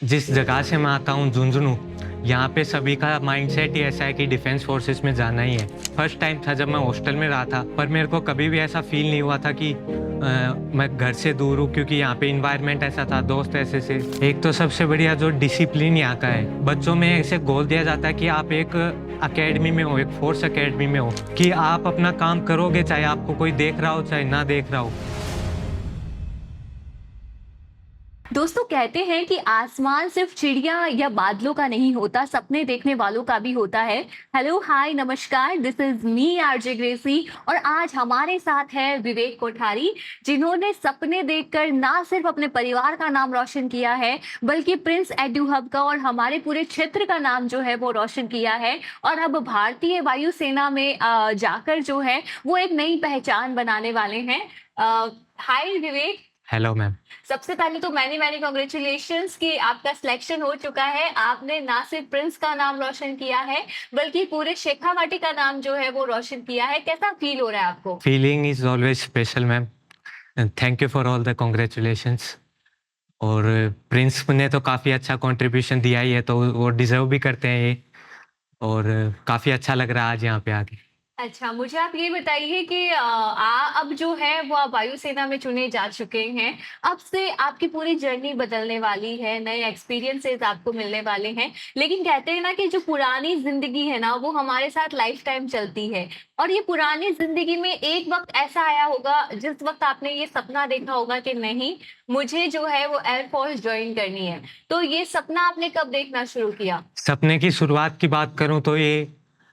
जिस जगह से मैं आता हूँ झुंझुनू, यहाँ पे सभी का माइंडसेट ही ऐसा है कि डिफेंस फोर्सेस में जाना ही है। फर्स्ट टाइम था जब मैं हॉस्टल में रहा था, पर मेरे को कभी भी ऐसा फील नहीं हुआ था कि मैं घर से दूर हूँ, क्योंकि यहाँ पे इन्वायरमेंट ऐसा था, दोस्त ऐसे से। एक तो सबसे बढ़िया जो डिसिप्लिन यहाँ का है, बच्चों में ऐसे गोल दिया जाता है कि आप एक अकेडमी में हो, एक फोर्स अकेडमी में हो, कि आप अपना काम करोगे, चाहे आपको कोई देख रहा हो चाहे ना देख रहा हो। दोस्तों कहते हैं कि आसमान सिर्फ चिड़िया या बादलों का नहीं होता, सपने देखने वालों का भी होता है। हेलो, हाय, नमस्कार, this is me RJ Gracy और आज हमारे साथ है विवेक कोठारी, जिन्होंने सपने देखकर ना सिर्फ अपने परिवार का नाम रोशन किया है, बल्कि प्रिंस एडू हब का और हमारे पूरे क्षेत्र का नाम जो है वो रोशन किया है। और अब भारतीय वायुसेना में जाकर जो है वो एक नई पहचान बनाने वाले हैं। हाय विवेक। Hello ma'am. सबसे पहले तो मैनी मैनी कॉन्ग्रेचुलेशंस कि आपका सिलेक्शन हो चुका है। आपने ना सिर्फ प्रिंस का नाम रोशन किया है, बल्कि पूरे शेखावाटी का नाम जो है वो रोशन किया है। कैसा फील हो रहा है आपको? Feeling is always special ma'am, thank you for all the congratulations. और प्रिंस ने तो काफ़ी अच्छा कंट्रीब्यूशन दिया ही है, तो वो डिज़र्व भी करते हैं ये। और काफ़ी अच्छा लग रहा है आज यहाँ पे आके। अच्छा, मुझे आप ये बताइए कि अब जो है वो आप वायुसेना में चुने जा चुके हैं। अब से आपकी पूरी जर्नी बदलने वाली है, नए एक्सपीरियंसेस आपको मिलने वाले हैं। लेकिन कहते हैं ना कि जो पुरानी ज़िंदगी है ना, वो हमारे साथ लाइफ टाइम चलती है। और ये पुरानी ज़िंदगी में एक वक़्त ऐसा आया होगा, जिस वक़्त आपने ये सपना देखा होगा कि नहीं, मुझे जो है वो एयर फोर्स जॉइन करनी है। तो ये सपना आपने कब देखना शुरू किया? सपने की शुरुआत की बात करूँ तो ये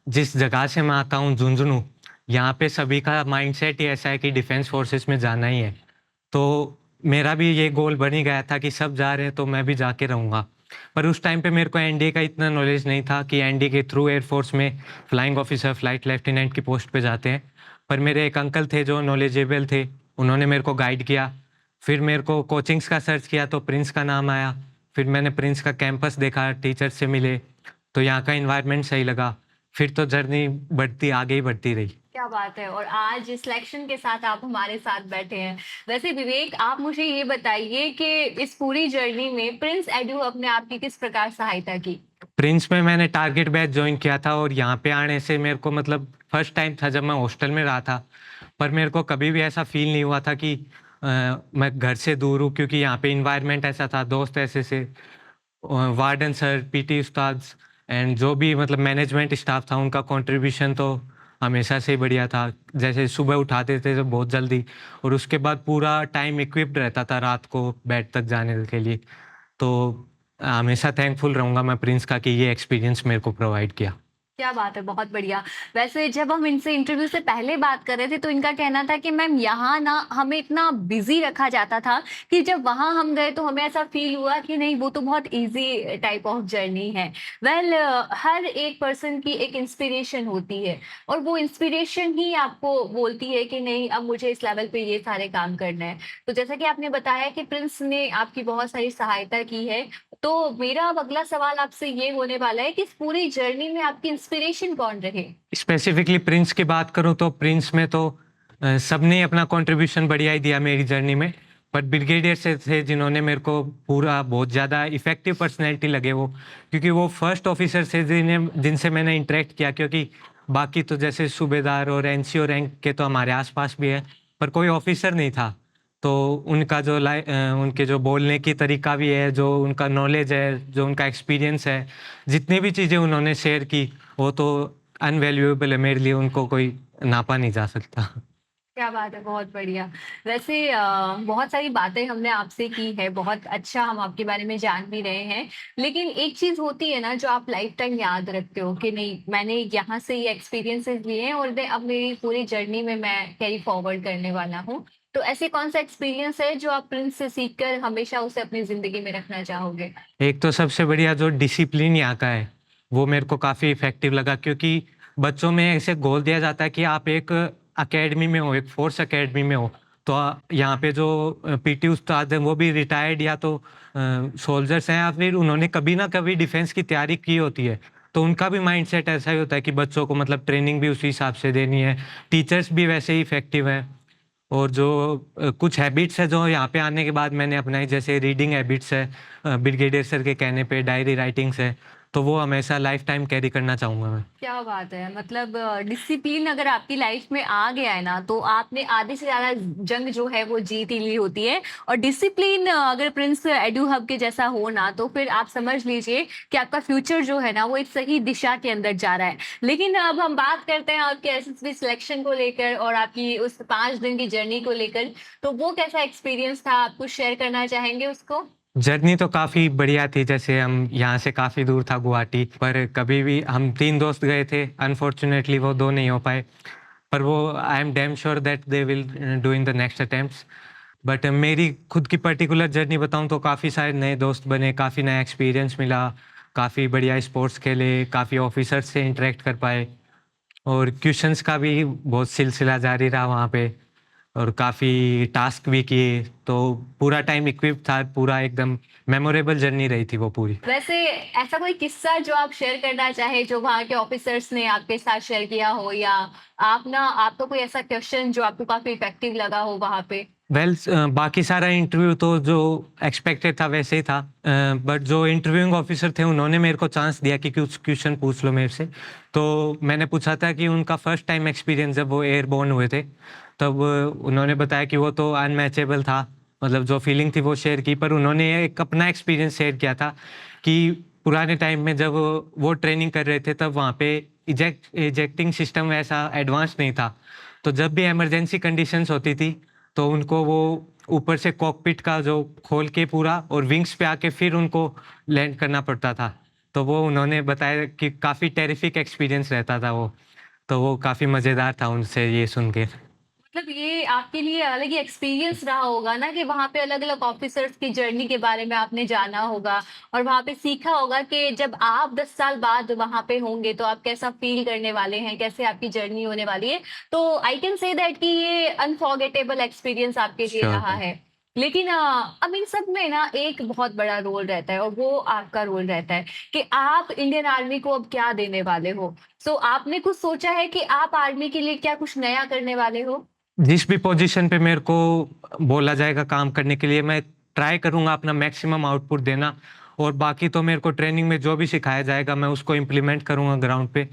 जिस जगह से मैं आता हूँ झुंझुनू, यहाँ पे सभी का माइंडसेट ही ऐसा है कि डिफेंस फोर्सेस में जाना ही है। तो मेरा भी ये गोल बन ही गया था कि सब जा रहे हैं तो मैं भी जाके रहूँगा। पर उस टाइम पे मेरे को एनडीए का इतना नॉलेज नहीं था कि एनडीए के थ्रू एयर फोर्स में फ्लाइंग ऑफिसर, फ्लाइट लेफ्टिनेंट की पोस्ट पे जाते हैं। पर मेरे एक अंकल थे जो नॉलेजेबल थे, उन्होंने मेरे को गाइड किया। फिर मेरे को कोचिंग्स का सर्च किया तो प्रिंस का नाम आया। फिर मैंने प्रिंस का कैंपस देखा, टीचर से मिले, तो यहाँ का एनवायरनमेंट सही लगा। फिर तो जर्नी बढ़ती आगे ही बढ़ती रही। क्या बात है! और आज सिलेक्शन के साथ आप हमारे साथ बैठे हैं। वैसे विवेक, आप मुझे ये बताइए कि इस पूरी जर्नी में प्रिंस एडू हब ने आपकी किस प्रकार सहायता की? प्रिंस में मैंने टारगेट बैच जॉइन किया था और यहाँ पे आने से मेरे को मतलब फर्स्ट टाइम था जब मैं हॉस्टल में रहा था। पर मेरे को कभी भी ऐसा फ़ील नहीं हुआ था कि मैं घर से दूर हूँ, क्योंकि यहाँ पे एनवायरनमेंट ऐसा था, दोस्त ऐसे से। Warden sir, PT Ustad and जो भी मतलब मैनेजमेंट स्टाफ था, उनका कंट्रीब्यूशन तो हमेशा से ही बढ़िया था। जैसे सुबह उठाते थे तो बहुत जल्दी, और उसके बाद पूरा टाइम इक्विप्ड रहता था रात को बेड तक जाने के लिए। तो हमेशा थैंकफुल रहूँगा मैं प्रिंस का कि ये एक्सपीरियंस मेरे को प्रोवाइड किया। क्या बात है, बहुत बढ़िया। वैसे जब हम इनसे इंटरव्यू से पहले बात कर रहे थे तो इनका कहना था कि मैम यहाँ ना हमें इतना बिज़ी रखा जाता था कि जब वहाँ हम गए तो हमें ऐसा फ़ील हुआ कि नहीं, वो तो बहुत ईज़ी टाइप ऑफ जर्नी है। वेल हर एक पर्सन की एक इंस्पिरेशन होती है और वो इंस्पिरेशन ही आपको बोलती है कि नहीं, अब मुझे इस लेवल पे ये सारे काम करना है। तो जैसा कि आपने बताया कि प्रिंस ने आपकी बहुत सारी सहायता की है, तो मेरा अब अगला सवाल आपसे ये होने वाला है कि इस पूरी जर्नी में आपकी इंस्पिरेशन कौन रहे? स्पेसिफिकली प्रिंस की बात करूँ तो प्रिंस में तो सबने अपना कंट्रीब्यूशन बढ़िया ही दिया मेरी जर्नी में। बट ब्रिगेडियर से थे जिन्होंने मेरे को पूरा बहुत ज़्यादा इफ़ेक्टिव पर्सनैलिटी लगे वो, क्योंकि वो फर्स्ट ऑफिसर थे जिनसे मैंने इंटरेक्ट किया। क्योंकि बाकी तो जैसे सूबेदार और एनसीओ रैंक के तो हमारे आस-पास भी है, पर कोई ऑफिसर नहीं था। तो उनका जो उनके जो बोलने की तरीका भी है, जो उनका नॉलेज है, जो उनका एक्सपीरियंस है, जितनी भी चीज़ें उन्होंने शेयर की, वो तो अनवैल्यूएबल है मेरे लिए, उनको कोई नापा नहीं जा सकता। क्या बात है, बहुत बढ़िया। वैसे बहुत सारी बातें हमने आपसे की है, बहुत अच्छा हम आपके बारे में जान भी रहे हैं। लेकिन एक चीज़ होती है ना जो आप लाइफ टाइम याद रखते हो कि नहीं, मैंने यहाँ से ये एक्सपीरियंसेस लिए हैं और मैं अब मेरी पूरी जर्नी में मैं कैरी फॉरवर्ड करने वाला हूँ। तो ऐसे कौन-सा एक्सपीरियंस है जो आप प्रिंस से सीख कर हमेशा उसे अपनी ज़िंदगी में रखना चाहोगे? एक तो सबसे बढ़िया जो डिसिप्लिन यहाँ का है, वो मेरे को काफ़ी इफ़ेक्टिव लगा, क्योंकि बच्चों में ऐसे गोल दिया जाता है कि आप एक अकेडमी में हो, एक फ़ोर्स अकेडमी में हो। तो यहाँ पे जो पीटी उस्ताद हैं, वो भी रिटायर्ड या तो सोल्जर्स हैं या फिर उन्होंने कभी ना कभी डिफेंस की तैयारी की होती है। तो उनका भी माइंडसेट ऐसा ही होता है कि बच्चों को मतलब ट्रेनिंग भी उसी हिसाब से देनी है, टीचर्स भी वैसे ही इफ़ेक्टिव हैं। और जो कुछ हैबिट्स है जो यहाँ पे आने के बाद मैंने अपनाई, जैसे रीडिंग हैबिट्स है, ब्रिगेडियर सर के कहने पे डायरी राइटिंग्स है, तो वो हमेशा लाइफ टाइम कैरी करना चाहूँगा मैं। क्या बात है! मतलब डिसिप्लिन अगर आपकी लाइफ में आ गया है ना, तो आपने आधे से ज़्यादा जंग जो है वो जीत ही ली होती है। और डिसिप्लिन अगर प्रिंस एडू हब के जैसा हो ना, तो फिर आप समझ लीजिए कि आपका फ्यूचर जो है ना, वो एक सही दिशा के अंदर जा रहा है। लेकिन अब हम बात करते हैं आपके एसएसबी सिलेक्शन को लेकर और आपकी उस 5 दिन की जर्नी को लेकर। तो वो कैसा एक्सपीरियंस था? आप कुछ शेयर करना चाहेंगे उसको? जर्नी तो काफ़ी बढ़िया थी, जैसे हम यहाँ से काफ़ी दूर था गुवाहाटी, पर कभी भी हम 3 दोस्त गए थे, अनफॉर्च्यूनेटली वो 2 नहीं हो पाए, पर वो I am damn sure that they will do in the next attempts. But मेरी खुद की पर्टिकुलर जर्नी बताऊँ तो काफ़ी सारे नए दोस्त बने, काफ़ी नया एक्सपीरियंस मिला, काफ़ी बढ़िया स्पोर्ट्स खेले, काफ़ी ऑफिसर्स से इंटरेक्ट कर पाए और क्वेश्चंस का भी बहुत सिलसिला जारी रहा वहाँ पे और काफ़ी टास्क भी किए, तो पूरा टाइम इक्विप था, पूरा एकदम मेमोरेबल जर्नी रही थी वो पूरी। वैसे ऐसा कोई किस्सा जो आप शेयर करना चाहे, जो वहाँ के ऑफिसर्स ने आपके साथ शेयर किया हो, या आपका कोई ऐसा क्वेश्चन जो आपको काफ़ी इफेक्टिव लगा हो वहाँ पे? बाकी सारा इंटरव्यू तो जो एक्सपेक्टेड था वैसे ही था, बट जो इंटरव्यूइंग ऑफिसर थे उन्होंने मेरे को चांस दिया कि कुछ क्वेश्चन पूछ लो मेरे से। तो मैंने पूछा था कि उनका फर्स्ट टाइम एक्सपीरियंस जब वो एयरबोर्न हुए थे, तब उन्होंने बताया कि वो तो अनमैचेबल था, मतलब जो फीलिंग थी वो शेयर की, पर उन्होंने एक अपना एक्सपीरियंस शेयर किया था कि पुराने टाइम में जब वो ट्रेनिंग कर रहे थे तब वहाँ पे इजेक्टिंग सिस्टम ऐसा एडवांस नहीं था। तो जब भी इमरजेंसी कंडीशंस होती थी तो उनको वो ऊपर से कॉकपिट का जो खोल के पूरा और विंग्स पे आके फिर उनको लैंड करना पड़ता था। तो वो उन्होंने बताया कि काफ़ी टेरिफिक एक्सपीरियंस रहता था वो। तो वो काफ़ी मज़ेदार था उनसे ये सुन के। मतलब ये आपके लिए अलग ही एक्सपीरियंस रहा होगा ना, कि वहाँ पे अलग-अलग ऑफिसर्स की जर्नी के बारे में आपने जाना होगा और वहाँ पे सीखा होगा कि जब आप 10 साल बाद वहाँ पे होंगे तो आप कैसा फ़ील करने वाले हैं, कैसे आपकी जर्नी होने वाली है। तो आई कैन से दैट कि ये अनफॉरगेटेबल एक्सपीरियंस आपके लिए श्योर रहा है। है। लेकिन अब इन सब में ना एक बहुत बड़ा रोल रहता है और वो आपका रोल रहता है कि आप इंडियन आर्मी को अब क्या देने वाले हो। सो आपने कुछ सोचा है कि आप आर्मी के लिए क्या कुछ नया करने वाले हो? जिस भी पोजीशन पे मेरे को बोला जाएगा काम करने के लिए, मैं ट्राई करूँगा अपना मैक्सिमम आउटपुट देना और बाकी तो मेरे को ट्रेनिंग में जो भी सिखाया जाएगा मैं उसको इम्प्लीमेंट करूँगा ग्राउंड पे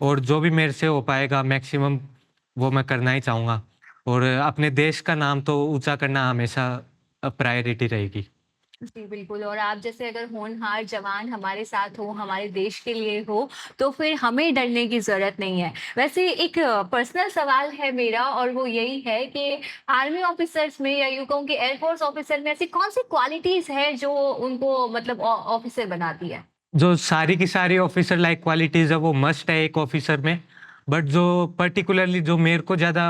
और जो भी मेरे से हो पाएगा मैक्सिमम वो मैं करना ही चाहूँगा और अपने देश का नाम तो ऊँचा करना हमेशा प्रायोरिटी रहेगी। जी, बिल्कुल। और आप जैसे अगर होनहार जवान हमारे साथ हो, हमारे देश के लिए हो, तो फिर हमें डरने की ज़रूरत नहीं है। वैसे एक पर्सनल सवाल है मेरा और वो यही है कि आर्मी ऑफ़िसर्स में या यूँ कहूँ कि एयर फ़ोर्स ऑफ़िसर में ऐसी कौन-सी क्वालिटीज़ हैं जो उनको मतलब ऑफ़िसर बनाती है? जो सारी की सारी ऑफिसर लाइक क्वालिटीज़ है वो मस्ट है एक ऑफिसर में। बट जो पर्टिकुलरली जो मेरे को ज़्यादा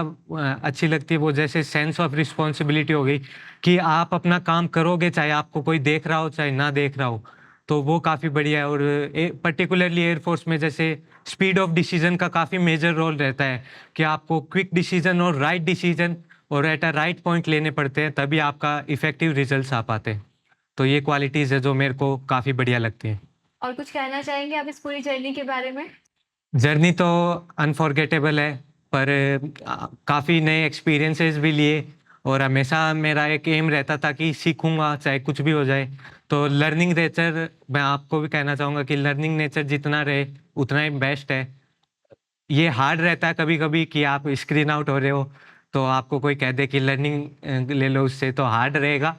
अच्छी लगती है वो जैसे सेंस ऑफ रिस्पॉन्सिबिलिटी हो गई कि आप अपना काम करोगे चाहे आपको कोई देख रहा हो चाहे ना देख रहा हो। तो वो काफ़ी बढ़िया है और पर्टिकुलरली एयरफोर्स में जैसे स्पीड ऑफ डिसीजन का काफ़ी मेजर रोल रहता है कि आपको क्विक डिसीजन और राइट डिसीजन और एट अ राइट पॉइंट लेने पड़ते हैं तभी आपका इफेक्टिव रिजल्ट्स आ पाते हैं। तो ये क्वालिटीज़ है जो मेरे को काफ़ी बढ़िया लगती हैं। और कुछ कहना चाहेंगे आप इस पूरी जर्नी के बारे में? जर्नी तो अनफॉरगेटेबल है, पर काफ़ी नए एक्सपीरियंसेस भी लिए और हमेशा मेरा एक एम रहता था कि सीखूँगा चाहे कुछ भी हो जाए। तो लर्निंग नेचर मैं आपको भी कहना चाहूँगा कि लर्निंग नेचर जितना रहे उतना ही बेस्ट है। ये हार्ड रहता है कभी-कभी कि आप स्क्रीन आउट हो रहे हो, तो आपको कोई कह दे कि लर्निंग ले लो उससे तो हार्ड रहेगा,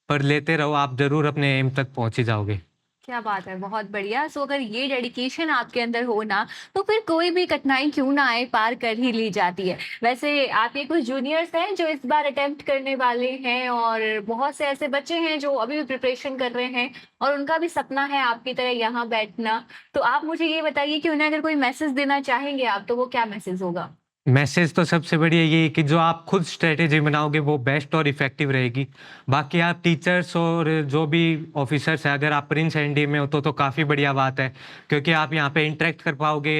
पर लेते रहो आप ज़रूर अपने एम तक पहुँच ही जाओगे। क्या बात है! बहुत बढ़िया। सो अगर ये डेडिकेशन आपके अंदर हो ना, तो फिर कोई भी कठिनाई क्यों ना आए, पार कर ही ली जाती है। वैसे आपके कुछ जूनियर्स हैं जो इस बार अटेम्प्ट करने वाले हैं और बहुत से ऐसे बच्चे हैं जो अभी भी प्रिपरेशन कर रहे हैं और उनका भी सपना है आपकी तरह यहाँ बैठना। तो आप मुझे ये बताइए कि उन्हें अगर कोई मैसेज देना चाहेंगे आप, तो वो क्या मैसेज होगा? मैसेज तो सबसे बढ़िया ये है कि जो आप खुद स्ट्रैटेजी बनाओगे वो बेस्ट और इफ़ेक्टिव रहेगी। बाकी आप टीचर्स और जो भी ऑफ़िसर्स हैं अगर आप प्रिंस एनडी में हो तो काफ़ी बढ़िया बात है। क्योंकि आप यहाँ पे इंटरैक्ट कर पाओगे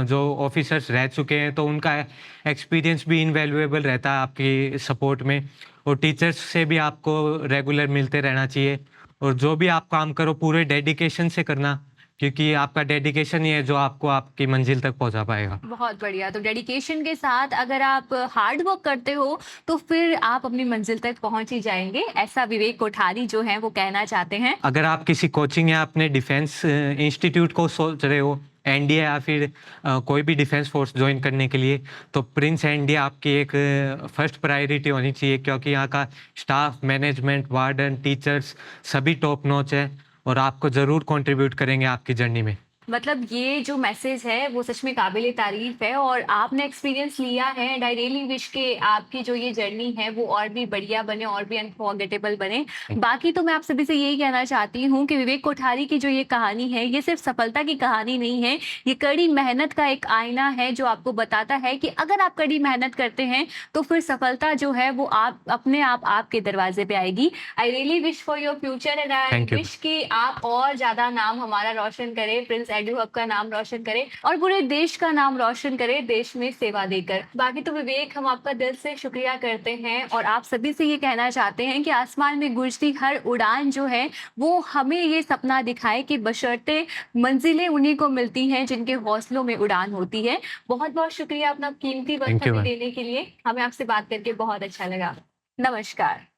जो ऑफ़िसर्स रह चुके हैं तो उनका एक्सपीरियंस भी इनवैल्यूएबल रहता है आपकी सपोर्ट में। और टीचर्स से भी आपको रेगुलर मिलते रहना चाहिए। और जो भी आप काम करो पूरे डेडिकेशन से करना क्योंकि आपका डेडिकेशन ही है जो आपको आपकी मंजिल तक पहुंचा पाएगा। बहुत बढ़िया। तो डेडिकेशन के साथ अगर आप हार्ड वर्क करते हो तो फिर आप अपनी मंजिल तक पहुंच ही जाएंगे, ऐसा विवेक कोठारी जो है वो कहना चाहते हैं। अगर आप किसी कोचिंग या अपने डिफेंस इंस्टीट्यूट को सोच रहे हो, एनडीए या फिर कोई भी डिफेंस फोर्स ज्वाइन करने के लिए, तो प्रिंस एनडीए आपकी एक फर्स्ट प्रायोरिटी होनी चाहिए, क्योंकि यहाँ का स्टाफ, मैनेजमेंट, वार्डन, टीचर्स सभी टॉप नॉच है और आपको ज़रूर कंट्रीब्यूट करेंगे आपकी जर्नी में। मतलब ये जो मैसेज है वो सच में काबिले तारीफ है और आपने एक्सपीरियंस लिया है एंड आई रियली विश के आपकी जो ये जर्नी है वो और भी बढ़िया बने और भी अनफॉरगेटेबल बने। बाकी तो मैं आप सभी से यही कहना चाहती हूँ कि विवेक कोठारी की जो ये कहानी है ये सिर्फ सफलता की कहानी नहीं है, ये कड़ी मेहनत का एक आईना है जो आपको बताता है कि अगर आप कड़ी मेहनत करते हैं तो फिर सफलता जो है वो आप अपने आप आपके दरवाजे पे आएगी। I really wish for your future and I Thank you. Wish कि आप और ज्यादा नाम हमारा रोशन करें, प्रिंस एडू हब का नाम रोशन करे और पूरे देश का नाम रोशन करे, देश में सेवा देकर। बाकी तो विवेक हम आपका दिल से शुक्रिया करते हैं और आप सभी से ये कहना चाहते हैं कि आसमान में गुजरती हर उड़ान जो है वो हमें ये सपना दिखाए कि बशर्ते मंजिलें उन्हीं को मिलती हैं जिनके हौसलों में उड़ान होती है। बहुत बहुत शुक्रिया अपना कीमती वक्त Thank you, हमें ma'am. देने के लिए, हमें आपसे बात करके बहुत अच्छा लगा। नमस्कार।